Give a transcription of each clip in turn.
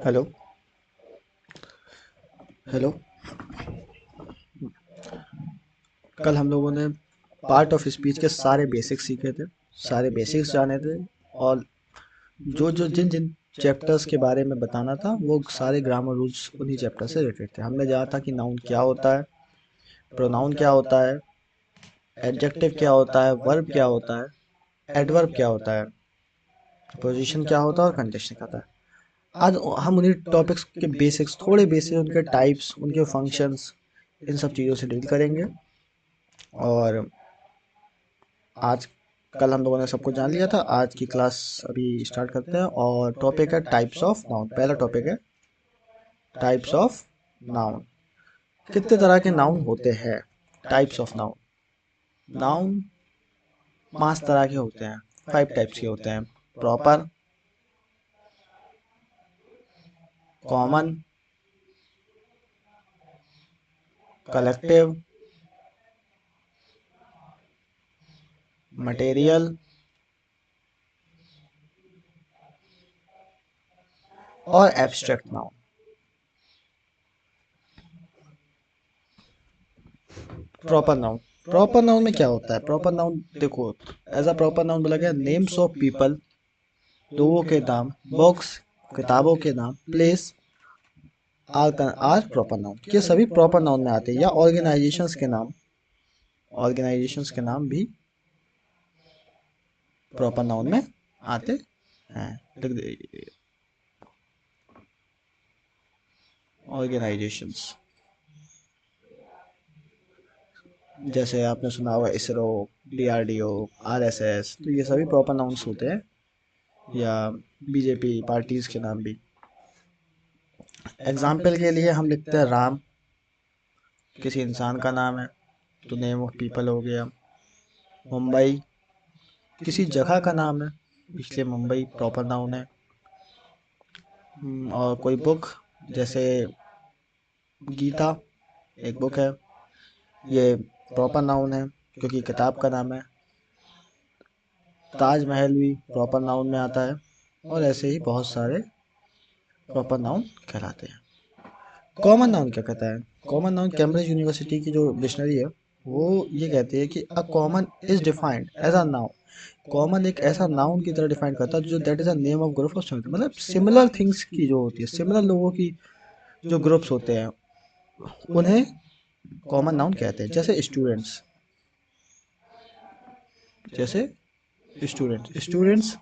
Hello. Hello. कल हम लोगों ने पार्ट ऑफ स्पीच के सारे बेसिक्स सीखे थे, सारे बेसिक्स जाने थे। और जो जो जिन जिन चैप्टर्स के बारे में बताना था वो सारे ग्रामर रूल्स उन्हीं चैप्टर से रिलेटेड थे। हमने जाना था कि नाउन क्या होता है, प्रोनाउन क्या होता है, एडजेक्टिव क्या होता है, वर्ब क्या होता है, एडवर्ब क्या होता है, पोजीशन क्या होता है और कंडीशन क्या होता है। आज हम उन्हीं टॉपिक्स के बेसिक्स, थोड़े बेसिक, उनके टाइप्स, उनके फंक्शंस, इन सब चीज़ों से डील करेंगे। और आज कल हम लोगों ने सब कुछ जान लिया था। आज की क्लास अभी स्टार्ट करते हैं और टॉपिक है टाइप्स ऑफ नाउन। पहला टॉपिक है टाइप्स ऑफ नाउन। कितने तरह के नाउन होते हैं? Types of noun. नाउन 5 तरह के होते हैं, 5 टाइप्स के होते हैं। प्रॉपर, कॉमन, कलेक्टिव, मटेरियल और abstract noun. Proper noun. Proper noun में क्या होता है? प्रॉपर नाउन देखो, एज अ प्रॉपर नाउन बोला गया नेम्स ऑफ पीपल, लोगों के नाम, बुक्स, किताबों के नाम, प्लेस आर प्रॉपर नाउन। ये सभी प्रॉपर नाउन में आते हैं। या ऑर्गेनाइजेशंस के नाम, ऑर्गेनाइजेशंस के नाम भी प्रॉपर नाउन में आते हैं। ऑर्गेनाइजेशंस जैसे आपने सुना होगा इसरो, डीआरडीओ, आरएसएस, तो ये सभी प्रॉपर नाउन्स होते हैं। या बीजेपी पार्टीज के नाम भी। एग्जाम्पल के लिए हम लिखते हैं राम, किसी इंसान का नाम है तो नेम ऑफ पीपल हो गया। मुंबई किसी जगह का नाम है, इसलिए मुंबई प्रॉपर नाउन है। और कोई बुक, जैसे गीता एक बुक है, ये प्रॉपर नाउन है क्योंकि किताब का नाम है। ताजमहल भी प्रॉपर नाउन में आता है। और ऐसे ही बहुत सारे प्रॉपर नाउन कहलाते हैं। कॉमन नाउन क्या कहता है? कॉमन नाउन कैम्ब्रिज यूनिवर्सिटी की जो डिक्शनरी है वो ये कहती है कि a common is defined as a noun. Common एक ऐसा नाउन की तरह डिफाइन करता है जो that is a name of group of similar, मतलब सिमिलर थिंग्स की जो होती है, सिमिलर लोगों की जो ग्रुप्स होते हैं उन्हें कॉमन नाउन कहते हैं। जैसे स्टूडेंट्स, जैसे स्टूडेंट्स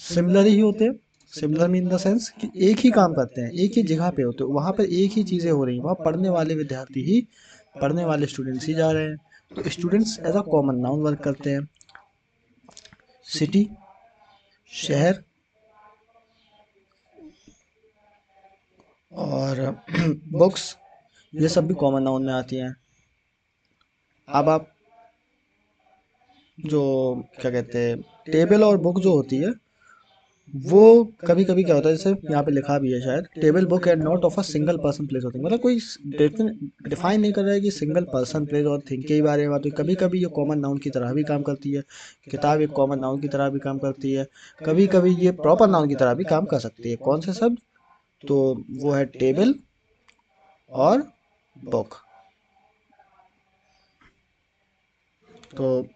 सिमिलर ही होते हैं। सिमिलर मीन द सेंस कि एक ही काम करते हैं, एक ही जगह पे होते हैं, वहाँ पर एक ही चीज़ें हो रही हैं, वहाँ पढ़ने वाले विद्यार्थी ही, पढ़ने वाले स्टूडेंट्स ही जा रहे हैं। तो students as a common noun work करते हैं। सिटी, शहर और बुक्स, ये सब भी कॉमन नाउन में आती हैं। अब आप जो क्या कहते हैं, टेबल और बुक जो होती है वो कभी कभी क्या होता है, जैसे यहाँ पे लिखा भी है शायद, table book and not of a single person place होती है। मतलब कोई डिफाइन नहीं कर रहा है कि सिंगल पर्सन प्लेस और थिंग के ही बारे में बात हुई। कभी कभी ये कॉमन नाउन की तरह भी काम करती है। किताब एक कॉमन नाउन की तरह भी काम करती है। कभी कभी ये प्रॉपर नाउन की तरह भी काम कर सकती है। कौन से शब्द? तो वो है टेबल और बुक। तो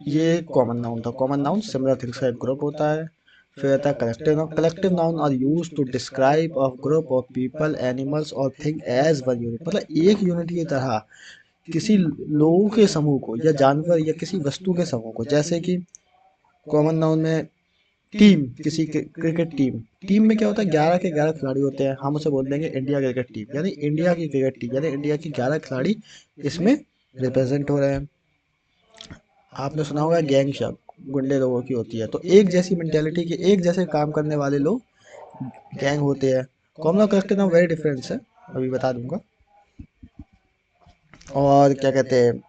ये कॉमन नाउन था। कॉमन नाउन सिमिलर थिंग्स का एक ग्रुप होता है। फिर आता है collective noun. Collective noun are use to describe a group of people, animals और थिंग एज वन यूनिट। मतलब एक यूनिट की तरह किसी लोगों के समूह को या जानवर या किसी वस्तु के समूह को। जैसे कि कॉमन नाउन में टीम, किसी क्रिकेट टीम, टीम में क्या होता है, 11 के 11 खिलाड़ी होते हैं। हम उसे बोल देंगे इंडिया क्रिकेट टीम, यानी इंडिया की क्रिकेट टीम, यानी इंडिया की 11 खिलाड़ी इसमें रिप्रेजेंट हो रहे हैं। आपने सुना होगा गैंग शब्द गुंडे लोगों की होती है। तो एक जैसी मेंटेलिटी के, एक जैसे काम करने वाले लोग गैंग होते हैं। कॉमन और कलेक्टिव नाउन वेरी डिफरेंस है, अभी बता दूंगा। और क्या कहते हैं,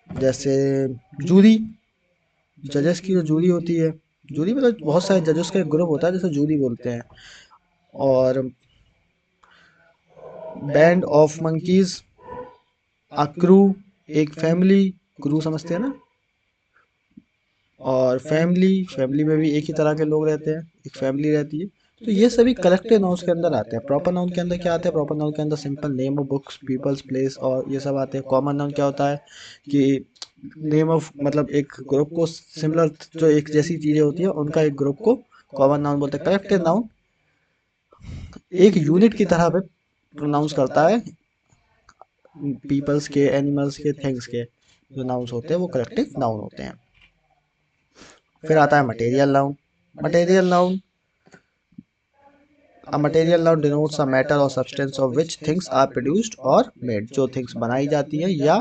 जैसे जूरी, जजेस की जो जूरी होती है, जूरी मतलब बहुत सारे जजेस का एक ग्रुप होता है जैसे जूरी बोलते हैं। और band of monkeys, a crew, एक फैमिली, क्रू समझते हैं ना। और फैमिली, फैमिली में भी एक ही तरह के लोग रहते हैं, एक फैमिली रहती है। तो ये सभी कलेक्टिव नाउन्स के अंदर आते हैं। प्रॉपर नाउन के अंदर क्या आता है? प्रॉपर नाउन के अंदर simple name of books, peoples, place और ये सब आते हैं। कॉमन नाउन क्या होता है कि नेम ऑफ मतलब एक ग्रुप को सिमिलर जो एक जैसी चीजें होती है उनका एक ग्रुप को कॉमन नाउन बोलते हैं। कलेक्टिव नाउन एक यूनिट की तरह पे प्रोनाउंस करता है पीपल्स के, एनिमल्स के, थिंग्स के जो नाउन्स होते हैं वो कलेक्टिव नाउन होते हैं। फिर आता है material noun. Material noun, A material noun denotes a matter or substance of which things are produced or made। जो things बनाई जाती है या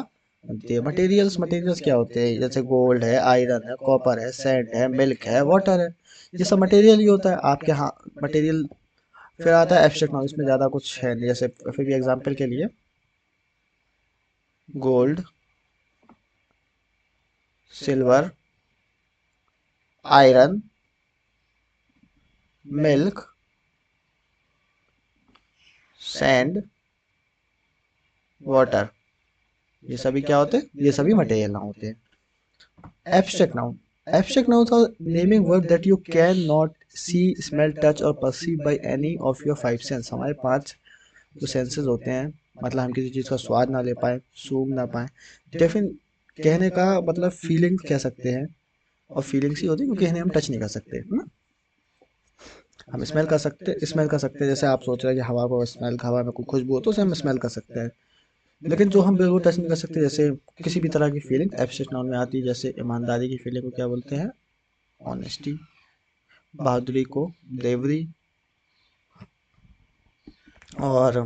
बनती है। मटेरियल्स, मटेरियल्स क्या होते हैं? जैसे गोल्ड है, आयरन है, कॉपर है, सैंड है, मिल्क है, वाटर है, ये सब मटेरियल ही होता है आपके। हाँ, मटेरियल। फिर आता है एब्स्ट्रैक्ट नाउन। इसमें ज़्यादा कुछ है नहीं। जैसे फिर भी एग्जांपल के लिए gold, silver, iron, milk, sand, water, ये सभी क्या होते हैं? ये सभी मटेरियल नाउन होते हैं। Abstract noun. Abstract nouns are naming words that you cannot see, smell, touch और perceive by any of your five sense। हमारे पांच जो सेंसेस होते हैं, मतलब हम किसी चीज़ का स्वाद ना ले पाए, सूंघ ना पाए। डेफिन कहने का मतलब फीलिंग्स कह सकते हैं, और फीलिंग्स ही होती है क्योंकि इन्हें हम टच नहीं कर सकते, है ना। हम स्मेल कर सकते, स्मेल कर सकते हैं। जैसे आप सोच रहे हैं कि हवा को स्मेल, हवा में कोई खुशबू हो तो उसे हम स्मेल कर सकते हैं। लेकिन जो हम बिल्कुल टच नहीं कर सकते, जैसे किसी भी तरह की फीलिंग एब्स्ट्रैक्ट नाउन में आती है। जैसे ईमानदारी की फीलिंग को क्या बोलते हैं? ऑनेस्टी। बहादुरी को ब्रेवरी। और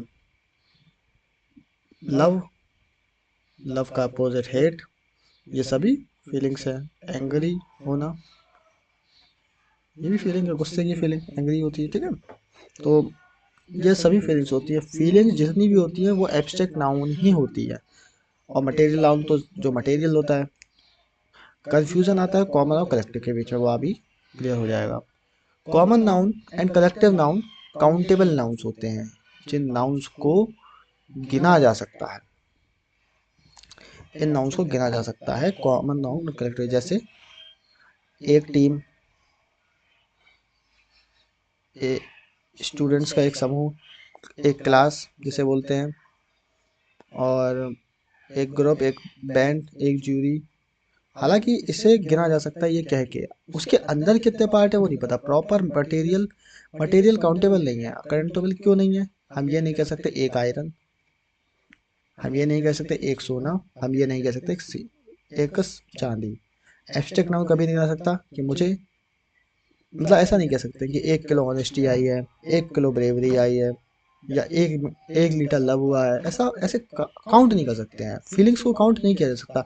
लव, लव का अपोजिट हेट, ये सभी फीलिंग्स है। एंग्री होना, ये भी फीलिंग है। गुस्से की फीलिंग एंग्री होती है, ठीक है। तो ये सभी फीलिंग्स होती है। फीलिंग्स जितनी भी होती है वो एब्स्ट्रैक्ट नाउन ही होती है। और मटेरियल नाउन तो जो मटेरियल होता है। कंफ्यूजन आता है कॉमन और कलेक्टिव के बीच में, वो अभी क्लियर हो जाएगा। Common noun and collective noun countable nouns होते हैं, जिन नाउन्स को गिना जा सकता है। इन नाउन्स को गिना जा सकता है, कॉमन नाउन और कलेक्टिव। जैसे एक टीम, स्टूडेंट्स का एक समूह, एक क्लास जिसे बोलते हैं, और एक ग्रुप, एक बैंड, एक जूरी। हालांकि इसे गिना जा सकता है ये कह के, उसके अंदर कितने पार्ट है वो नहीं पता। प्रॉपर मटेरियल, मटेरियल काउंटेबल नहीं है। काउंटेबल क्यों नहीं है? हम ये नहीं कह सकते एक आयरन, हम ये नहीं कह सकते एक सोना, हम ये नहीं कह सकते एक चांदी। एब्स्ट्रैक्ट नाउन कभी नहीं कह सकता कि मुझे, मतलब ऐसा नहीं कह सकते कि 1 किलो ऑनेस्टी आई है, 1 किलो ब्रेवरी आई है, या 1 लीटर लव हुआ है। ऐसा ऐसे काउंट नहीं कर सकते हैं। फीलिंग्स को काउंट नहीं किया जा सकता,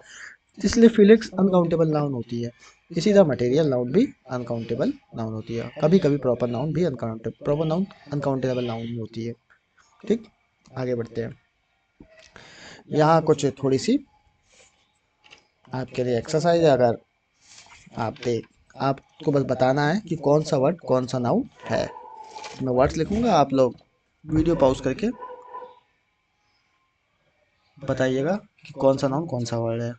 इसलिए फीलिंग्स अनकाउंटेबल नाउन होती है। इसी तरह मटेरियल नाउन भी अनकाउंटेबल नाउन होती है। कभी कभी प्रॉपर नाउन भी uncountable, proper noun uncountable noun भी होती है। ठीक, आगे बढ़ते हैं। यहाँ कुछ थोड़ी सी आपके लिए एक्सरसाइज है। अगर आप देख, आपको बस बताना है कि कौन सा वर्ड कौन सा नाउन है। मैं वर्ड्स लिखूंगा, आप लोग वीडियो पॉज करके बताइएगा कि कौन सा नाउन कौन सा वर्ड है।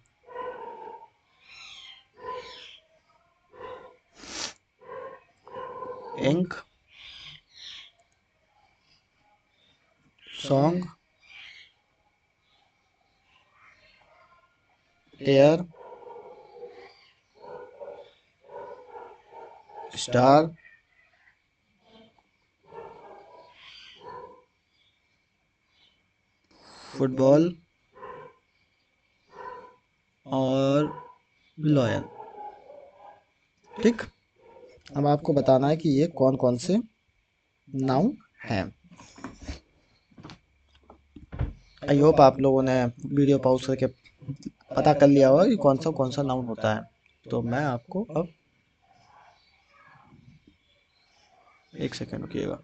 Ink, song, air, star, football और लॉयल। ठीक, अब आपको बताना है कि ये कौन कौन से नाउन हैं। आई होप आप लोगों ने वीडियो पॉज करके पता कर लिया होगा कि कौन सा नाउन होता है। तो मैं आपको अब एक सेकेंड रुकिएगा।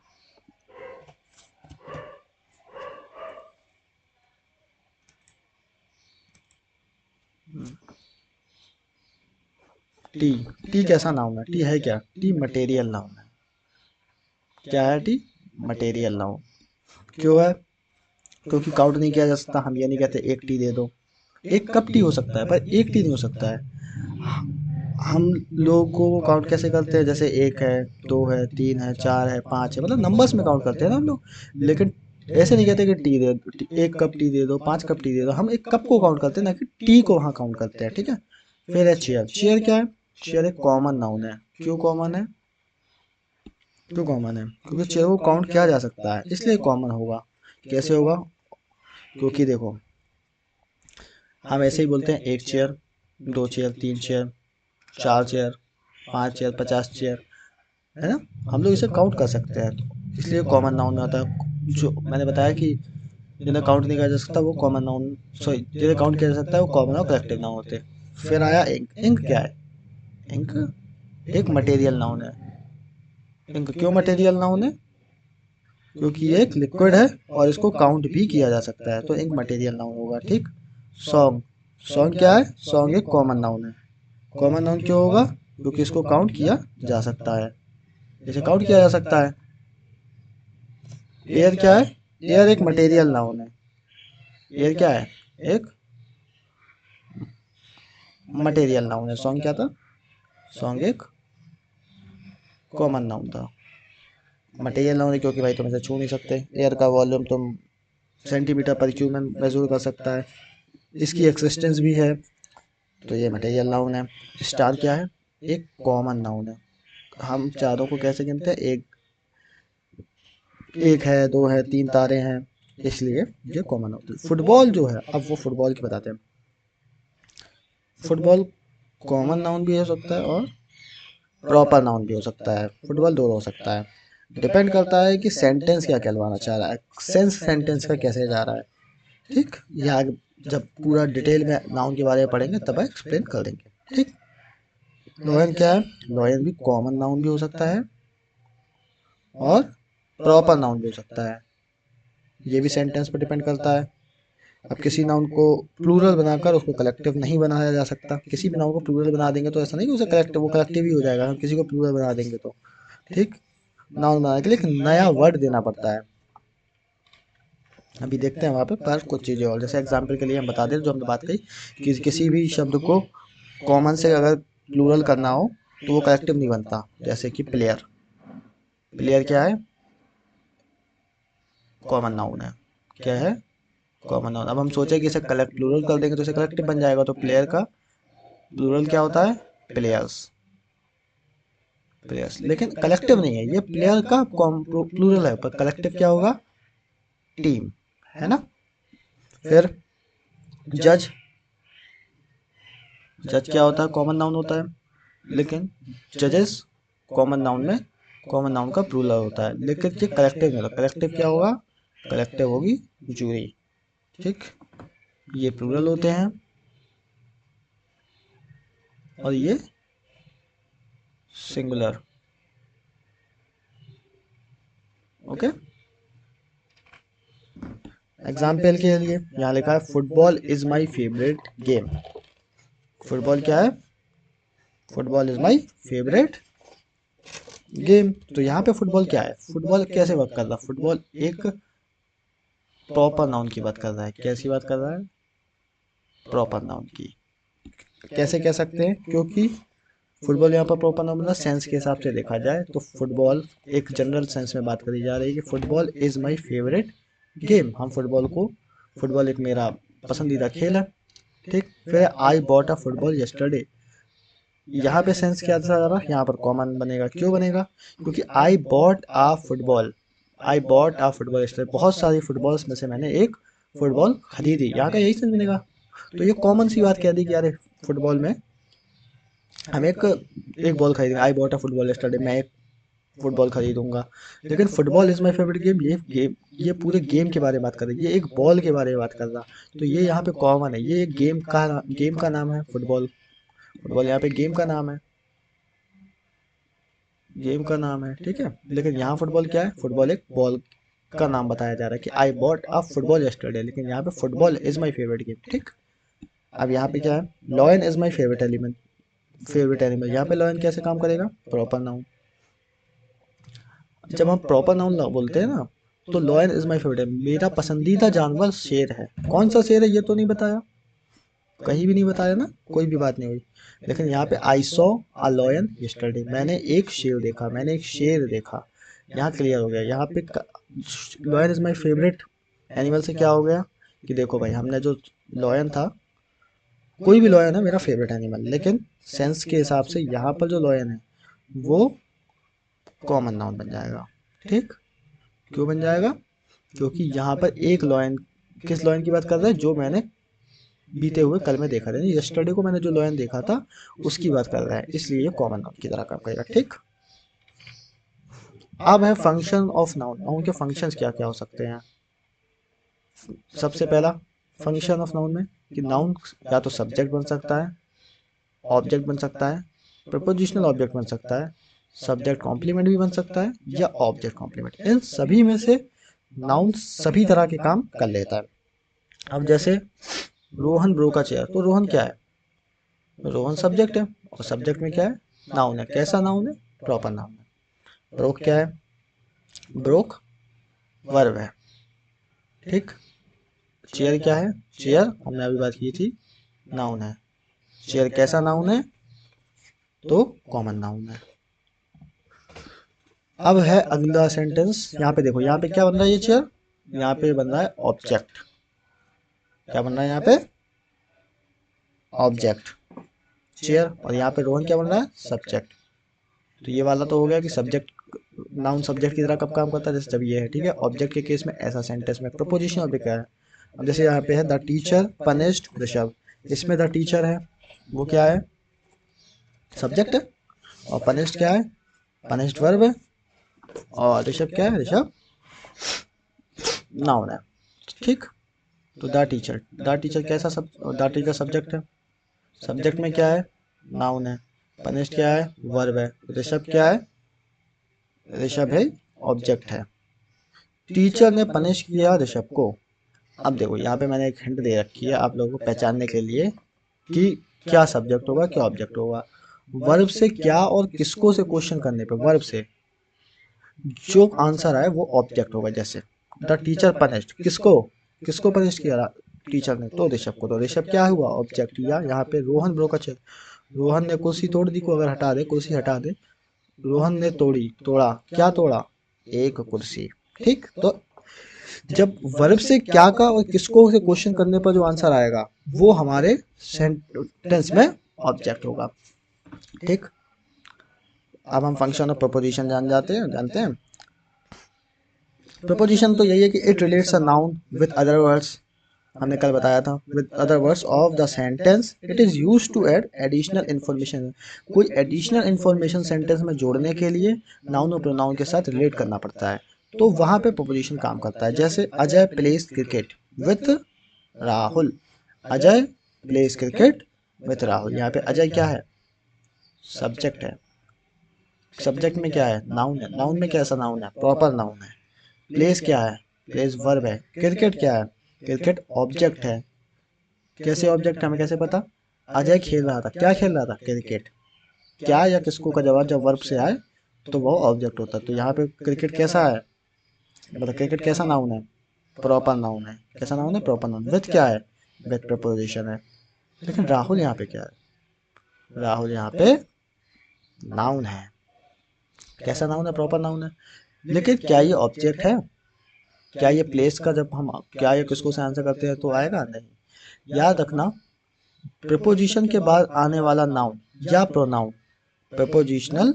टी, टी कैसा नाउन है? टी है क्या? टी मटेरियल नाउन है। क्या है टी? Material noun. क्यों है? क्योंकि काउंट नहीं किया जा सकता। हम ये नहीं कहते एक टी दे दो। एक कप टी हो सकता है पर एक टी नहीं हो सकता है। हम लोग को काउंट कैसे करते हैं, जैसे एक है, दो है, तीन है, चार है, पाँच है, मतलब नंबर्स में काउंट करते हैं ना हम लोग। लेकिन ऐसे नहीं कहते कि टी दे, एक कप टी दे दो, पांच कप टी दे दो। हम एक कप को काउंट करते हैं, ना कि टी को वहाँ काउंट करते हैं, ठीक है। फिर है चेयर। चेयर क्या है? चेयर एक कॉमन नाउन है। क्यों कॉमन है? क्यों कॉमन है? क्योंकि चेयर को काउंट किया जा सकता है, इसलिए कॉमन होगा। कैसे होगा? क्योंकि देखो, हम ऐसे ही बोलते हैं एक चेयर, दो चेयर, तीन चेयर, चार चेयर, पाँच चेयर, 50 चेयर, है ना। हम लोग इसे काउंट कर सकते हैं, तो इसलिए कॉमन नाउन में आता है। जो मैंने बताया कि जिन्हें काउंट नहीं किया जा सकता वो कॉमन नाउन, सॉरी, जिन्हें काउंट किया जा सकता है वो कॉमन और कलेक्टिव नाउन होते हैं। फिर आया इंक। इंक क्या है? इंक एक मटेरियल नाउन है। इंक क्यों मटेरियल नाउन है? क्योंकि ये एक लिक्विड है और इसको काउंट भी किया जा सकता है, तो इंक मटेरियल नाउन होगा, ठीक। सॉन्ग। सॉन्ग क्या है? सॉन्ग एक कॉमन नाउन है। कॉमन नाउन क्यों होगा? क्योंकि इसको काउंट किया जा सकता है, इसे काउंट किया जा सकता है। एयर क्या है? एयर एक मटेरियल नाउन है। एयर क्या है? एक मटेरियल नाउन है। सॉन्ग क्या था? सॉन्ग एक कॉमन नाउन था। मटेरियल नाउन है क्योंकि भाई तुम इसे छू नहीं सकते। एयर का वॉल्यूम तुम सेंटीमीटर पर क्यूब में मेजर कर सकता है, इसकी एक्सिस्टेंस भी है, तो ये मटेरियल नाउन है। स्टार क्या है? एक कॉमन नाउन है। हम चारों को कैसे गिनते हैं? एक, एक है, दो है, तीन तारे हैं, इसलिए ये कॉमन नाउन है। फुटबॉल जो है, अब वो फुटबॉल की बताते हैं। फुटबॉल कॉमन नाउन भी हो सकता है और प्रॉपर नाउन भी हो सकता है। फुटबॉल दोनों हो सकता है, डिपेंड करता है कि सेंटेंस क्या कहलवाना चाह रहा है, सेंस सेंटेंस का कैसे जा रहा है, ठीक। यह आगे जब पूरा डिटेल में नाउन के बारे में पढ़ेंगे तब एक्सप्लेन कर देंगे, ठीक। लॉयन क्या है? लॉयन भी कॉमन नाउन भी हो सकता है और प्रॉपर नाउन भी हो सकता है, ये भी सेंटेंस पर डिपेंड करता है। अब किसी नाउन को प्लूरल बनाकर उसको कलेक्टिव नहीं बनाया जा सकता। किसी भी नाउन को प्लूरल बना देंगे तो ऐसा नहीं कि उसे कलेक्टिव, वो कलेक्टिव ही हो जाएगा। हम किसी को प्लूरल बना देंगे तो, ठीक। नाउन बनाने के लिए एक नया वर्ड देना पड़ता है। अभी देखते हैं वहाँ पे पर कुछ चीज़ें और, जैसे एग्जाम्पल के लिए हम बता दें जो हमने बात कही कि किसी भी शब्द को कॉमन से अगर प्लूरल करना हो तो वो कलेक्टिव नहीं बनता। जैसे कि प्लेयर। प्लेयर क्या है? कॉमन नाउन है। क्या है? Common noun. अब हम सोचे कि इसे कलेक्ट प्लूरल कर देंगे तो इसे कलेक्टिव बन जाएगा, तो प्लेयर का प्लूरल क्या होता है? प्लेयर्स। प्लेयर्स, लेकिन कलेक्टिव नहीं है, ये प्लेयर का प्लूरल है, पर कलेक्टिव क्या होगा? टीम, है ना। फिर जज। जज क्या होता है? कॉमन नाउन होता है, लेकिन जजेस कॉमन नाउन में कॉमन नाउन का प्लूरल होता है, लेकिन ये कलेक्टिव नहीं होता। कलेक्टिव क्या होगा? कलेक्टिव होगी जूरी, ठीक। ये प्लूरल होते हैं और ये सिंगुलर, ओके। एग्जाम्पल के लिए यहाँ लिखा है football is my favourite game. Football क्या है? Football is my favourite game. तो यहाँ पे फुटबॉल क्या है? फुटबॉल कैसे वर्क कर रहा है? फुटबॉल एक प्रॉपर नाउन की बात कर रहा है। कैसी बात कर रहा है? प्रॉपर नाउन की। कैसे कह सकते हैं? क्योंकि फुटबॉल यहाँ पर प्रॉपर नाउन मतलब सेंस के हिसाब से देखा जाए तो फुटबॉल एक जनरल सेंस में बात करी जा रही है कि football is my favourite game. हम फुटबॉल को, फुटबॉल एक मेरा पसंदीदा खेल है, ठीक। फिर I bought a football yesterday. यहाँ पे सेंस क्या था रहा? यहाँ पर कॉमन बनेगा। क्यों बनेगा? क्योंकि I bought a football, I bought a football yesterday, बहुत सारी फुटबॉल्स में से मैंने एक फुटबॉल खरीदी, यहाँ का यही सेंस बनेगा। तो ये कॉमन सी बात कह दी कि यार फुटबॉल में हम एक बॉल खरीदेंगे। I bought a football yesterday, मैं एक फुटबॉल खरीदूंगा। लेकिन football is my favourite game, ये गेम, ये पूरे गेम के बारे में बात कर रही है, ये एक बॉल के बारे में बात कर रहा। तो ये यहाँ पे कॉमन है, ये एक गेम का नाम है फुटबॉल। फुटबॉल यहाँ पे गेम का नाम है, गेम का नाम है, ठीक है। लेकिन यहाँ फुटबॉल क्या है? फुटबॉल एक बॉल का नाम बताया जा रहा है कि I bought a football yesterday, लेकिन यहाँ पे football is my favourite game, ठीक। अब यहाँ पे क्या है? Lion is my favourite element, favourite animal. यहाँ पे लॉयन कैसे काम करेगा? Proper noun. जब हम प्रॉपर नाउन बोलते हैं ना, तो लॉयन इज माई फेवरेट, मेरा पसंदीदा जानवर शेर है। कौन सा शेर है ये तो नहीं बताया, कहीं भी नहीं बताया ना, कोई भी बात नहीं हुई। लेकिन यहाँ पे I saw a lion yesterday, मैंने एक शेर देखा, मैंने एक शेर देखा, यहाँ क्लियर हो गया। यहाँ पे lion is my favourite animal से क्या हो गया कि देखो भाई, हमने जो लॉयन था, कोई भी लॉयन है मेरा फेवरेट एनिमल, लेकिन सेंस के हिसाब से यहाँ पर जो लॉयन है वो कॉमन नाउन बन जाएगा। ठीक, क्यों बन जाएगा? क्योंकि यहाँ पर एक लॉयन, किस लॉयन की बात कर रहे हैं? जो मैंने बीते हुए कल में देखा था, यस्टरडे को मैंने जो लॉयन देखा था उसकी बात कर रहा है, इसलिए ये कॉमन नाउन की तरह काम करेगा। ठीक, अब है फंक्शन ऑफ नाउन। नाउन के फंक्शंस क्या क्या हो सकते हैं? सबसे पहला फंक्शन ऑफ नाउन में कि नाउन या तो सब्जेक्ट बन सकता है, ऑब्जेक्ट बन सकता है, प्रपोजिशनल ऑब्जेक्ट बन सकता है, सब्जेक्ट कॉम्प्लीमेंट भी बन सकता है, या ऑब्जेक्ट कॉम्प्लीमेंट। इन सभी में से नाउन सभी तरह के काम कर लेता है। अब जैसे रोहन ब्रो का चेयर, तो रोहन क्या है? रोहन सब्जेक्ट है, और सब्जेक्ट में क्या है? नाउन है। कैसा नाउन है? प्रॉपर नाउन है। ब्रोक क्या है? ब्रोक वर्ब है। ठीक, चेयर क्या है? चेयर हमने अभी बात की थी, नाउन है। चेयर कैसा नाउन है? तो कॉमन नाउन है। अब है अगला सेंटेंस। यहाँ पे देखो, यहाँ पे क्या बन रहा है? ये चेयर यहाँ पे बन रहा है ऑब्जेक्ट। क्या बन रहा है यहाँ पे? Object, chair. और यहाँ पे रोहन क्या बन रहा है? सब्जेक्ट। तो ये वाला तो हो गया कि सब्जेक्ट, नाउन सब्जेक्ट की तरह कब काम करता है? जैसे जब ये है, ठीक है। ऑब्जेक्ट के केस में ऐसा सेंटेंस में प्रपोजिशन ऑब्जेक्ट क्या है? अब जैसे यहाँ पे है द टीचर पनिश्ड ऋषभ, इसमें द टीचर है, वो क्या है? सब्जेक्ट है। और पनिश्ड क्या है? पनिश्ड वर्ब है। और ऋषभ क्या है? ऋषभ नाउन है। ठीक, तो द टीचर, द टीचर कैसा सब, द टीचर सब्जेक्ट है, सब्जेक्ट में क्या है? नाउन है। पनिश्ड क्या है? वर्ब है। ऋषभ क्या है? ऋषभ है, ऑब्जेक्ट है। टीचर ने पनिश किया ऋषभ को। अब देखो, यहाँ पे मैंने एक हिंट दे रखी है आप लोगों को पहचानने के लिए कि क्या सब्जेक्ट होगा, क्या ऑब्जेक्ट होगा। वर्ब से क्या और किसको से क्वेश्चन करने पे वर्ब से जो आंसर आए वो ऑब्जेक्ट होगा। जैसे द टीचर पनिश्ड, किसको, किसको पनिश किया? टीचर ने, तो ऋषभ को। तो ऋषभ क्या हुआ? ऑब्जेक्ट। या यहाँ पे रोहन ब्रो का चेक, रोहन ने कुर्सी तोड़ दी को अगर हटा दे, कुर्सी हटा दे, रोहन ने तोड़ी, तोड़ा, क्या तोड़ा? एक कुर्सी। ठीक, तो जब वर्ब से क्या का और किसको से क्वेश्चन करने पर जो आंसर आएगा वो हमारे सेंटेंस में ऑब्जेक्ट होगा। ठीक, अब हम फंक्शन ऑफ प्रपोजिशन जानते हैं। प्रपोजिशन तो यही है कि it relates a noun with other words, हमने कल बताया था, with other words of the sentence. It is used to add additional information, कोई एडिशनल इन्फॉर्मेशन सेंटेंस में जोड़ने के लिए नाउन और प्रोनाउन के साथ रिलेट करना पड़ता है, तो वहां पे प्रपोजिशन काम करता है। जैसे Ajay place cricket with Rahul, Ajay place cricket with Rahul. यहाँ पे अजय क्या है? सब्जेक्ट है। सब्जेक्ट में क्या है? नाउन है। नाउन में कैसा नाउन है? प्रॉपर नाउन है। प्लेस क्या है? प्लेस वर्ब है। क्रिकेट क्या है? क्रिकेट ऑब्जेक्ट है। कैसे ऑब्जेक्ट, हमें कैसे पता? अजय खेल रहा था, क्या खेल रहा था? क्रिकेट। क्या या किसको का जवाब जब वर्ब से आए तो वो ऑब्जेक्ट होता है। तो यहाँ पे क्रिकेट कैसा है? मतलब क्रिकेट कैसा नाउन है? प्रॉपर नाउन है। कैसा नाउन है? Proper noun. विथ क्या है? विथ प्रपोजिशन है। लेकिन राहुल यहाँ पे क्या है? राहुल यहाँ पे नाउन है। कैसा नाउन है? प्रॉपर नाउन है। लेकिन क्या ये ऑब्जेक्ट है? क्या ये प्लेस का, जब हम क्या ये किसको से आंसर करते हैं तो आएगा? नहीं। याद रखना, प्रीपोजिशन के बाद आने वाला नाउन या प्रोनाउन प्रीपोजिशनल,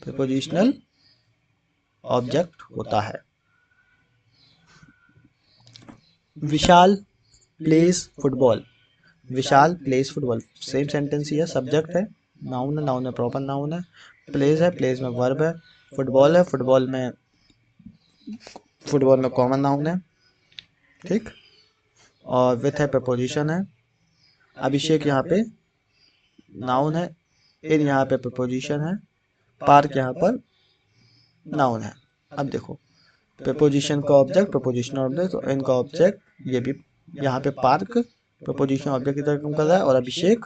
प्रीपोजिशनल ऑब्जेक्ट होता है। विशाल प्लेस फुटबॉल, विशाल प्लेस फुटबॉल, सेम सेंटेंस ही है। सब्जेक्ट है, नाउन है, नाउन में प्रॉपर नाउन है। प्लेस है, प्लेस में वर्ब है। फुटबॉल है, फुटबॉल में कॉमन नाउन है। ठीक, और विथ है, प्रपोजिशन है। अभिषेक यहाँ पे नाउन है, इन यहाँ पे प्रपोजिशन है, पार्क यहाँ पर नाउन है। अब देखो, प्रपोजिशन का ऑब्जेक्ट, प्रपोजिशनल ऑब्जेक्ट, और इनका ऑब्जेक्ट, ये भी यहाँ पे पार्क प्रपोजिशन ऑब्जेक्ट की तरह काम कर रहा है, और अभिषेक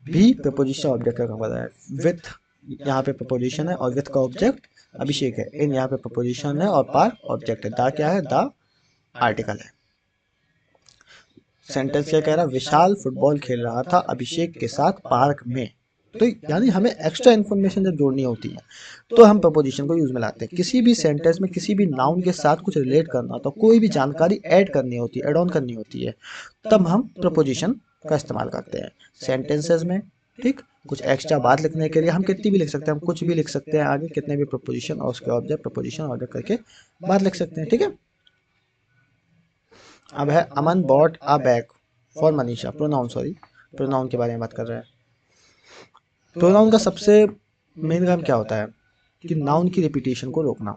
भी प्रपोजिशन ऑब्जेक्ट का काम कर रहा है। विथ यहाँ पे प्रपोजिशन है और विथ का ऑब्जेक्ट अभिषेक है। इन यहाँ पे प्रपोजिशन है और पार्क ऑब्जेक्ट है। दा क्या है? दा आर्टिकल है। सेंटेंस क्या कह रहा है, विशाल फुटबॉल खेल रहा था अभिषेक के साथ पार्क में। तो यानी हमें एक्स्ट्रा इन्फॉर्मेशन जब जोड़नी होती है तो हम प्रपोजिशन को यूज में लाते हैं। किसी भी सेंटेंस में किसी भी नाउन के साथ कुछ रिलेट करना, तो कोई भी जानकारी ऐड करनी होती है, एड ऑन करनी होती है, तब हम प्रपोजिशन का इस्तेमाल करते हैं सेंटेंसेस में। ठीक, कुछ एक्स्ट्रा बात लिखने के लिए हम कितनी भी लिख सकते हैं, हम कुछ भी लिख सकते हैं आगे, कितने भी प्रपोजिशन और उसके ऑब्जेक्ट प्रपोजिशन ऑर्डर करके बात लिख सकते हैं। ठीक है, अब है Aman bought a bag for Manisha. Pronoun, sorry, pronoun के बारे में बात कर रहे हैं। प्रोनाउन का सबसे मेन काम क्या होता है कि नाउन की रिपीटेशन को रोकना।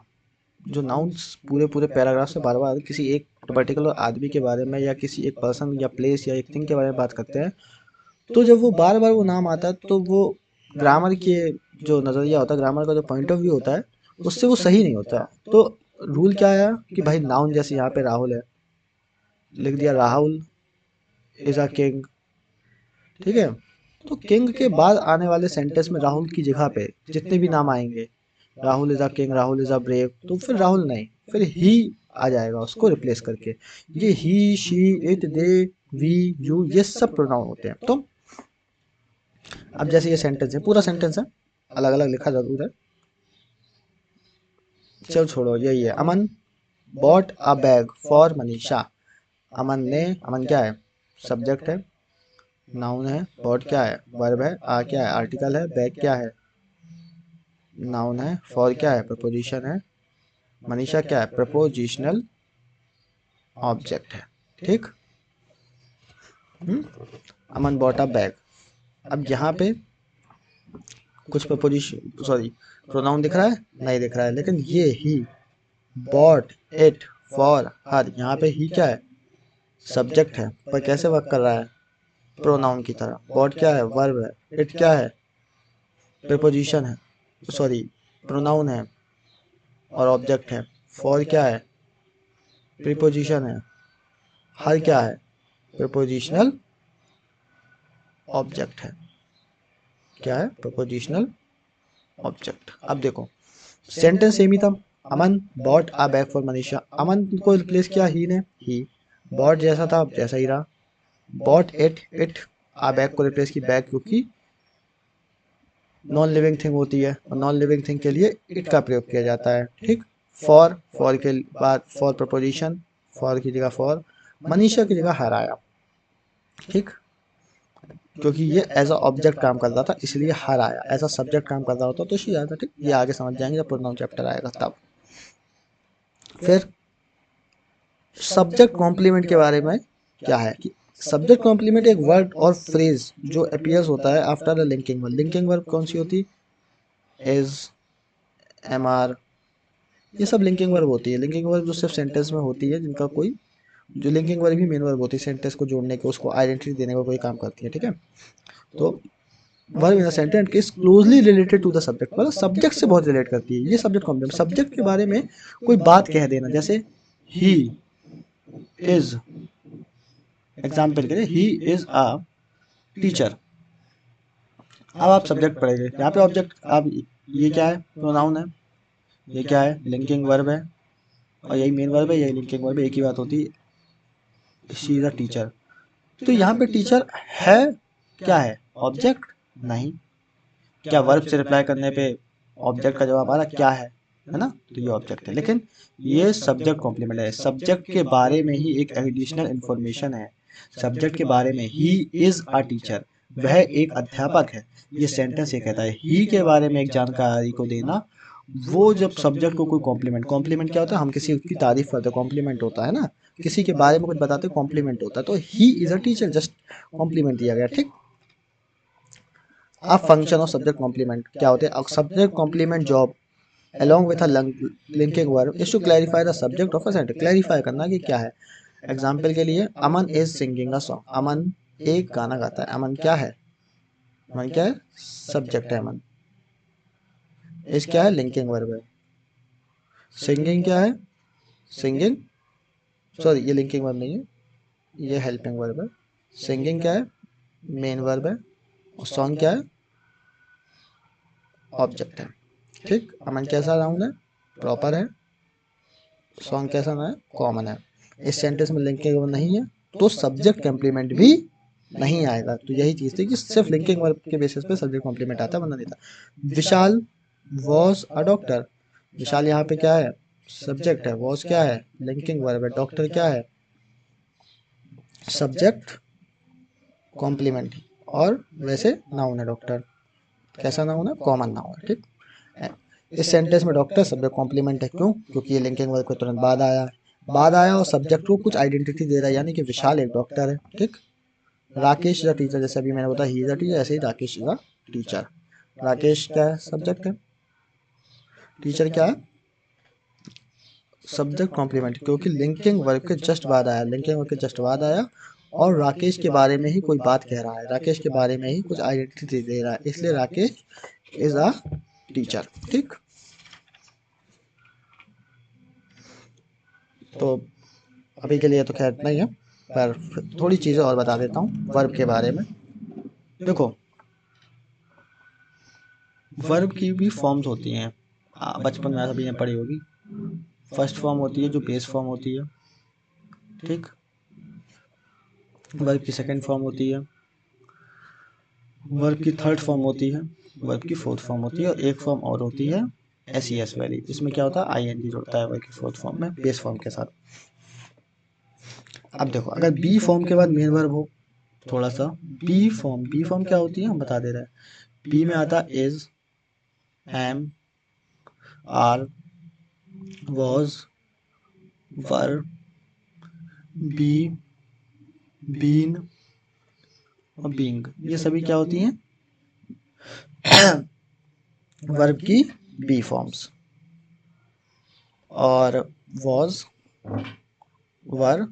जो नाउन्स पूरे पूरे पैराग्राफ से बार बार किसी एक पर्टिकुलर आदमी के बारे में या किसी एक पर्सन या प्लेस या एक थिंग के बारे में बात करते हैं, तो जब वो बार बार वो नाम आता है तो वो ग्रामर के जो नज़रिया होता है, ग्रामर का जो पॉइंट ऑफ व्यू होता है, उससे वो सही नहीं होता। तो रूल क्या है कि भाई नाउन जैसे यहाँ पे राहुल है, लिख दिया राहुल इज अ किंग। ठीक है, तो किंग के बाद आने वाले सेंटेंस में राहुल की जगह पे जितने भी नाम आएंगे, Rahul is a king, Rahul is a brave, तो फिर राहुल नहीं, फिर ही आ जाएगा उसको रिप्लेस करके। ये he, she, it, they, we, you, ये सब प्रोनाउन होते हैं। तो अब जैसे ये सेंटेंस है, पूरा सेंटेंस है, अलग अलग लिखा जरूर है, चल छोड़ो, यही है। Aman bought a bag for Manisha. Aman ने, अमन क्या है, सब्जेक्ट है, नाउन है, बॉट क्या है, वर्ब है, आ क्या है, आर्टिकल है, बैग क्या है, नाउन है, फॉर क्या है, प्रपोजिशन है, मनीषा क्या है, प्रपोजिशनल ऑब्जेक्ट है। ठीक, अमन बॉट अ बैग। अब यहाँ पे कुछ प्रपोजिशन, सॉरी, प्रोनाउन दिख रहा है, नहीं दिख रहा है, लेकिन ये ही, बॉट इट फॉर हर, यहाँ पे ही क्या है, सब्जेक्ट है, पर कैसे वर्क कर रहा है, प्रोनाउन की तरह। बॉट क्या है, वर्ब है, इट क्या है, प्रीपोजिशन है, सॉरी, प्रोनाउन है और ऑब्जेक्ट है, फॉर क्या है, प्रीपोजिशन है, हर क्या है, प्रीपोजिशनल ऑब्जेक्ट है। क्या है, प्रीपोजिशनल ऑब्जेक्ट। अब देखो सेंटेंस सेम ही था, Aman bought a bag for Manisha. Aman को रिप्लेस किया ही ने, ही, बॉट जैसा था जैसा ही रहा, bought it, it, a bag को रिप्लेस की, बैग क्योंकि नॉन लिविंग थिंग होती है और नॉन लिविंग थिंग के लिए इट का प्रयोग किया जाता है। ठीक, फॉर, फॉर के बाद फॉर प्रपोजिशन, फॉर की जगह फॉर, मनीषा की जगह हर आया। ठीक, क्योंकि ये एज अ ऑब्जेक्ट काम करता था इसलिए हर आया, एज अ सब्जेक्ट काम करता होता तो शी आया था। ठीक, ये आगे समझ जाएंगे जब प्रोनाउन चैप्टर आएगा तब। फिर सब्जेक्ट कॉम्प्लीमेंट के बारे में क्या है कि सब्जेक्ट कॉम्प्लीमेंट एक वर्ड और फ्रेज जो अपीयर्स होता है after a linking verb. Linking verb कौन सी होती, इज, एम आर, ये सब लिंकिंग वर्ब होती है। लिंकिंग वर्ब जो सिर्फ सेंटेंस में होती है, जिनका कोई, जो लिंकिंग वर्ब ही मेन वर्ब होती है, सेंटेंस को जोड़ने के, उसको आइडेंटिटी देने का कोई काम करती है। ठीक है, तो verb in a sentence is closely related to the subject, मतलब सब्जेक्ट से बहुत रिलेट करती है। ये सब्जेक्ट कॉम्प्लीमेंट, सब्जेक्ट के बारे में कोई बात कह देना, जैसे ही इज, एग्जाम्पल के लिए ही इज अ टीचर। अब आप सब्जेक्ट पढ़ेंगे, यहाँ पे ऑब्जेक्ट, अब ये क्या है, प्रोनाउन है, ये क्या है, लिंकिंग वर्ब है, और यही मेन वर्ब है, यही लिंकिंग वर्ब है, एक ही बात होती है, शी इज अ टीचर। तो यहाँ पे टीचर है, क्या है, ऑब्जेक्ट नहीं, क्या वर्ब से रिप्लाई करने पे ऑब्जेक्ट का जवाब आ रहा क्या है ना, तो ये ऑब्जेक्ट है। लेकिन ये सब्जेक्ट कॉम्प्लीमेंट है, सब्जेक्ट के बारे में ही एक एडिशनल इंफॉर्मेशन है। सब्जेक्ट के बारे में, ही इज अ टीचर, वह एक अध्यापक है। ये सेंटेंस ये कहता है ही के बारे में एक जानकारी को देना। वो जब सब्जेक्ट को कोई कॉम्प्लीमेंट, कॉम्प्लीमेंट क्या होता है, हम किसी की तारीफ करते हैं, कॉम्प्लीमेंट होता है ना, किसी के बारे में कुछ बताते हैं, कॉम्प्लीमेंट होता है। तो he is a teacher just complement दिया गया। ठीक, अब फंक्शन ऑफ सब्जेक्ट कॉम्प्लीमेंट क्या होते हैं, subject complement job along with a linking verb is to clarify the subject of a sentence, clarify करना कि क्या है। एग्जाम्पल के लिए अमन इज सिंगिंग अ सॉन्ग, अमन एक गाना गाता है, अमन क्या है, अमन क्या है, सब्जेक्ट है, अमन, इज क्या है, लिंकिंग वर्ब है, सिंगिंग क्या है, सिंगिंग, सॉरी ये लिंकिंग वर्ब नहीं है, ये हेल्पिंग वर्ब है, सिंगिंग क्या है, मेन वर्ब है, और सॉन्ग क्या है, ऑब्जेक्ट है। ठीक, अमन कैसा नाउन है, प्रॉपर है, सॉन्ग कैसा ना है, कॉमन है। इस सेंटेंस में लिंकिंग वर्ब नहीं है तो सब्जेक्ट कॉम्प्लीमेंट भी नहीं आएगा। तो यही चीज थी कि सिर्फ लिंकिंग वर्ब के बेसिस पे सब्जेक्ट कॉम्प्लीमेंट आता, वरना नहीं था। विशाल वॉज अ डॉक्टर, विशाल यहाँ पे क्या है, सब्जेक्ट है, वॉज क्या है, लिंकिंग वर्ब है, डॉक्टर क्या है, सब्जेक्ट कॉम्प्लीमेंट, और वैसे नाउन है डॉक्टर, कैसा नाउन है, कॉमन नाउन है, ठीक। इस सेंटेंस में डॉक्टर सब्जेक्ट कॉम्प्लीमेंट है, क्यों, क्योंकि ये लिंकिंग वर्ब के तुरंत बाद आया है, बाद आया और सब्जेक्ट को कुछ आइडेंटिटी दे रहा है, यानी कि विशाल एक डॉक्टर है, ठीक। राकेश इज अ टीचर, जैसे अभी मैंने बताया ही इज अ टीचर, ऐसे ही Rakesh is a teacher. Rakesh क्या है, सब्जेक्ट है, टीचर क्या है, सब्जेक्ट कॉम्प्लीमेंट, क्योंकि लिंकिंग वर्ब के जस्ट बाद आया, लिंकिंग वर्ब के जस्ट बाद आया, और राकेश के बारे में ही कोई बात कह रहा है, राकेश के बारे में ही कुछ आइडेंटिटी दे रहा है, इसलिए राकेश इज अ टीचर, ठीक। तो अभी के लिए तो खैर इतना ही है, पर थोड़ी चीज़ें और बता देता हूँ वर्ब के बारे में। देखो, वर्ब की भी फॉर्म्स होती हैं, बचपन में सभी ने पढ़ी होगी। फर्स्ट फॉर्म होती है जो बेस फॉर्म होती है, ठीक। वर्ब की सेकंड फॉर्म होती है, वर्ब की थर्ड फॉर्म होती है, वर्ब की फोर्थ फॉर्म होती है, और एक फॉर्म और होती है एस वाली, इसमें क्या होता है, आईएनजी जुड़ता है वर्ब की फोर्थ फॉर्म में बेस फॉर्म के साथ। अब देखो, अगर बी फॉर्म के बाद मेन वर्ब हो, थोड़ा सा बी फॉर्म क्या होती है हम बता दे रहे हैं। बी में आता is, am, are, was, were, be, been और बीइंग, ये सभी क्या होती हैं, वर्ब की बी फॉर्म्स। और was, were,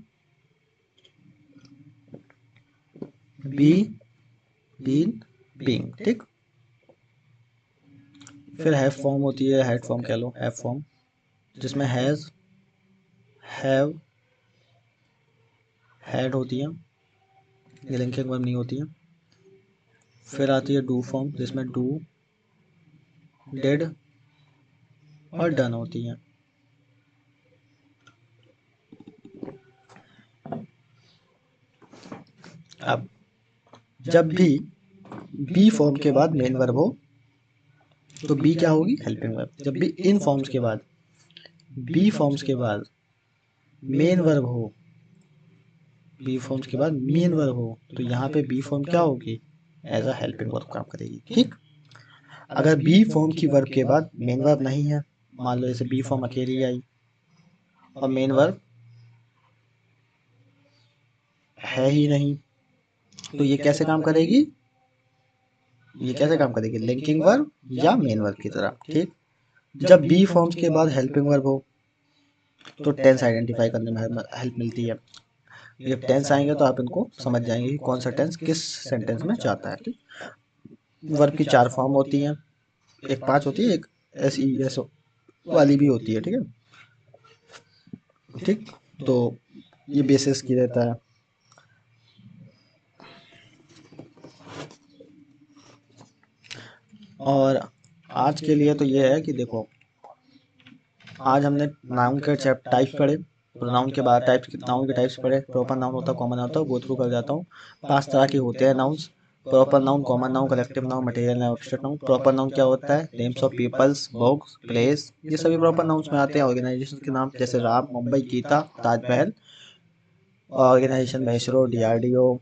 be, been, being, ठीक। फिर हैव फॉर्म होती है, हैड फॉर्म कह लो, हैव फॉर्म, जिसमें हैज, हैव, हैड होती है, ये लिंकिंग वर्ब नहीं होती है। फिर आती है डू फॉर्म, जिसमें डू, डिड और डन होती है। अब जब भी बी फॉर्म के बाद मेन वर्ब हो तो बी क्या होगी, हेल्पिंग वर्ब। जब भी इन फॉर्म्स के बाद, बी फॉर्म्स के बाद मेन वर्ब हो, बी फॉर्म्स के बाद मेन वर्ब हो, तो यहाँ पे बी फॉर्म क्या होगी, एज अ हेल्पिंग वर्ब काम करेगी, ठीक। अगर बी फॉर्म की वर्ब के बाद मेन वर्ब नहीं है, मान लो जैसे बी फॉर्म अकेली आई और मेन वर्ब है ही नहीं, तो ये कैसे काम करेगी, ये कैसे काम करेगी, लिंकिंग वर्ब या मेन वर्ब की तरह, ठीक। जब बी फॉर्म्स के बाद हेल्पिंग वर्ब हो तो टेंस आइडेंटिफाई करने में हेल्प मिलती है। जब टेंस आएंगे तो आप इनको समझ जाएंगे कि कौन सा टेंस किस सेंटेंस में जाता है, ठीक। वर्ब की चार फॉर्म होती हैं, एक पांच होती है, एक एस ई एस वाली भी होती है, ठीक है, ठीक। तो ये बेसिस की रहता है। और आज के लिए तो ये है कि देखो, आज हमने नाउन के टाइप्स पढ़े, प्रोनाउन के बाद नाउन के टाइप्स पढ़े, प्रॉपर नाउन होता है, कॉमन होता है, गो थ्रू कर जाता हूँ। 5 तरह के होते हैं nouns, proper noun, common noun, collective noun, material noun, abstract noun. Proper noun क्या होता है, names of peoples, books, place, ये सभी प्रॉपर नाउन्स में आते हैं। ऑर्गेनाइजेशन के नाम जैसे राम, मुंबई, गीता, ताजमहल, ऑर्गेनाइजेशन में इसरो, डीआरडीओ।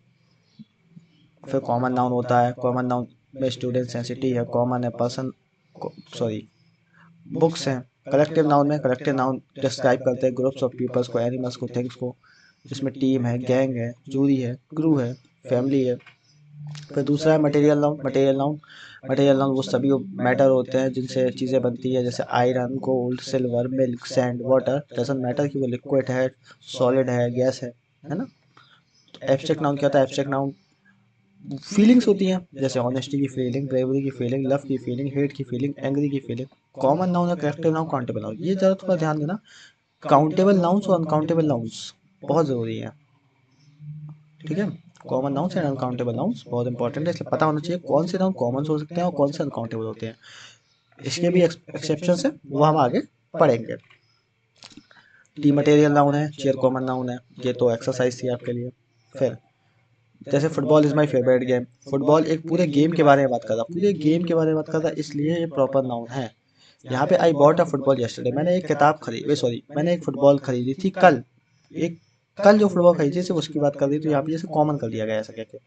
फिर कॉमन नाउन होता है, कॉमन नाउन में स्टूडेंट सेंसिटी है, कॉमन है, पर्सन, सॉरी बुक्स हैं। कलेक्टिव नाउन में कलेक्टिव नाउन डिस्क्राइब करते हैं ग्रुप्स ऑफ पीपल्स को, एनिमल्स को, थिंग्स को, जिसमें टीम है, गैंग है, जूरी है, क्रू है, फैमिली है। फिर दूसरा है मटेरियल नाउन। मटेरियल नाउन वो सभी मैटर होते हैं जिनसे चीज़ें बनती है, जैसे iron, gold, silver, milk, sand, water, doesn't matter कि वो लिक्विड है, सॉलिड है, गैस है ना। एब्स्ट्रैक्ट नाउन क्या होता है, एब्स्ट्रैक्ट नाउन फीलिंग्स होती हैं, जैसे ऑनेस्टी की फीलिंग, ब्रेवरी की फीलिंग, लव की फीलिंग, हेट की फीलिंग, एंग्री की फीलिंग। कॉमन नाउन है, कलेक्टिव नाउन, काउंटेबल नाउन, ये ज़रा थोड़ा ध्यान देना। काउंटेबल नाउन्स और अनकाउंटेबल नाउन्स बहुत ज़रूरी है, ठीक है। Common nouns and uncountable nouns बहुत इंपॉर्टेंट है, इसलिए पता होना चाहिए कौन से नाउन कॉमन हो सकते हैं और कौन से अनकाउंटेबल होते हैं। इसके भी एक्सेप्शन है, वो हम आगे पढ़ेंगे। टी मटेरियल नाउन है, चेयर कॉमन नाउन है, ये तो एक्सरसाइज थी आपके लिए। फिर जैसे football is my favourite game, football एक पूरे गेम के बारे में बात करता, पूरे गेम के बारे में बात करता, इसलिए ये प्रॉपर नाउन है। यहाँ पे I bought a football yesterday, मैंने एक किताब खरीदी, सॉरी मैंने एक फुटबॉल खरीदी थी कल, एक कल जो फुटबॉल खरीदी सिर्फ उसकी बात कर दी, तो यहाँ पे जैसे कॉमन कर दिया गया ऐसा कहते।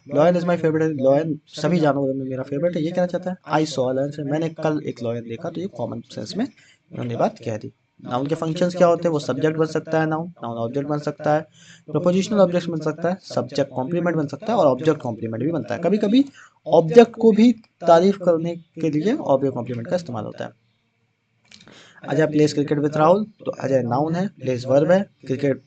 Lion is my favourite, lion सभी जानवरों में मेरा फेवरेट है, ये कहना चाहता है। आई सॉ लॉयन, से मैंने कल एक लॉयन देखा, तो ये कॉमन सेंस में इन्होंने बात कह दी। नाउन के फंक्शंस क्या होते हैं, वो सब्जेक्ट बन सकता है, नाउन नाउन ऑब्जेक्ट बन सकता है, प्रपोजिशनल ऑब्जेक्ट बन सकता है, सब्जेक्ट कॉम्प्लीमेंट बन सकता है, और ऑब्जेक्ट कॉम्प्लीमेंट भी बनता है। कभी कभी ऑब्जेक्ट को भी तारीफ करने के लिए ऑब्जेक्ट कॉम्प्लीमेंट का इस्तेमाल होता है। Ajay place cricket with Rahul, तो अजय नाउन है, प्लेस वर्ब है, क्रिकेट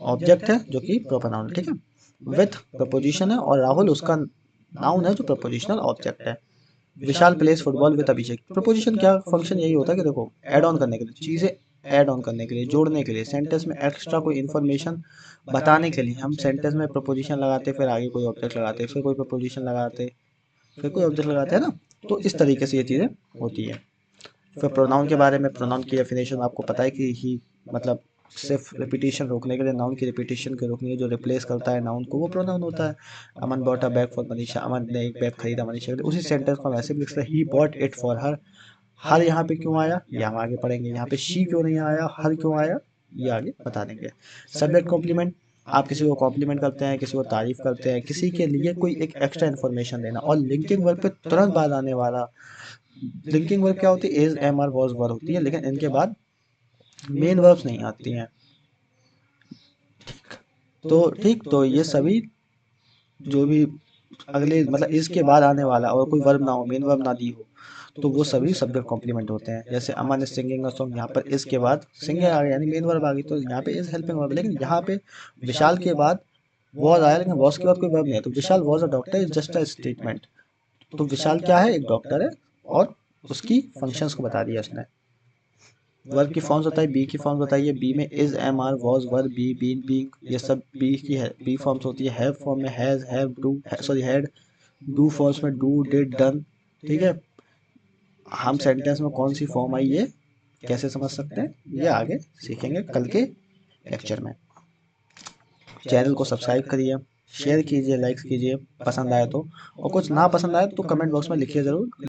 ऑब्जेक्ट है जो कि प्रॉपर नाउन है, ठीक है। विथ प्रपोजिशन है, और राहुल उसका नाउन है जो प्रपोजिशनल ऑब्जेक्ट है। Vishal plays football with Abhishek, preposition क्या फंक्शन यही होता है कि देखो ऐड ऑन करने के लिए, चीजें ऐड ऑन करने के लिए, जोड़ने के लिए, सेंटेंस में एक्स्ट्रा कोई इन्फॉर्मेशन बताने के लिए हम सेंटेंस में प्रपोजिशन लगाते, फिर आगे कोई ऑब्जेक्ट लगाते, फिर कोई प्रपोजिशन लगाते, फिर कोई ऑब्जेक्ट लगाते हैं ना, तो इस तरीके से ये चीजें होती है। फिर प्रोनाउन के बारे में, प्रोनाउन की डेफिनेशन आपको पता है कि ही मतलब सिर्फ रिपीटेशन रोकने के लिए, नाउन की रिपीटेशन के रोकने के लिए जो रिप्लेस करता है नाउन को, वो प्रोनाउन होता है। Aman bought a bag for Manisha, Aman ने एक बैग खरीदा मनीषा के लिए, उसी सेंटेंस को हम ऐसे भी लिख सकते हैं, he bought it for her. Her यहाँ पे क्यों आया, ये हम आगे पढ़ेंगे। यहाँ पे शी क्यों नहीं आया, हर क्यों आया, ये आगे बता देंगे। सब्जेक्ट कॉम्प्लीमेंट, आप किसी को कॉम्प्लीमेंट करते हैं, किसी को तारीफ करते हैं, किसी के लिए कोई एक एक्स्ट्रा इन्फॉर्मेशन देना। और लिंकिंग वर्ब पे तुरंत बाद आने वाला, लिंकिंग वर्ब क्या होती है, is am are was verb होती है, लेकिन इनके बाद मेन वर्ब्स नहीं आती हैं। तो ठीक, तो ये सभी जो भी अगले मतलब इसके बाद आने वाला और कोई वर्ब ना हो, मेन वर्ब ना दी हो, तो वो सभी सब्जेक्ट कॉम्प्लीमेंट होते हैं। जैसे अमन इज सिंगिंग अ सॉन्ग, यहाँ पर इसके बाद सिंगर आ गया यानी मेन वर्ब आ गई, तो यहाँ पे इज हेल्पिंग वर्ब। लेकिन यहाँ पे विशाल के बाद वॉज आया, लेकिन वॉज के बाद कोई वर्ब नहीं है, तो Vishal was a doctor is just a statement. तो विशाल क्या है, एक डॉक्टर है, और उसकी फंक्शंस को बता दिया उसने। वर्ब की फॉर्म्स होता है, बी की फॉर्म्स बताइए, बी में is am are was were be been being, ये सब बी की है, बी फॉर्म्स होती है। हैव फॉर्म में has have do, sorry had, do forms में डू डिड डन, ठीक है। हम सेंटेंस में कौन सी फॉर्म आई ये कैसे समझ सकते हैं, ये आगे सीखेंगे कल के लेक्चर में। चैनल को सब्सक्राइब करिए, शेयर कीजिए, लाइक्स कीजिए पसंद आए तो, और कुछ ना पसंद आए तो कमेंट बॉक्स में लिखिए ज़रूर।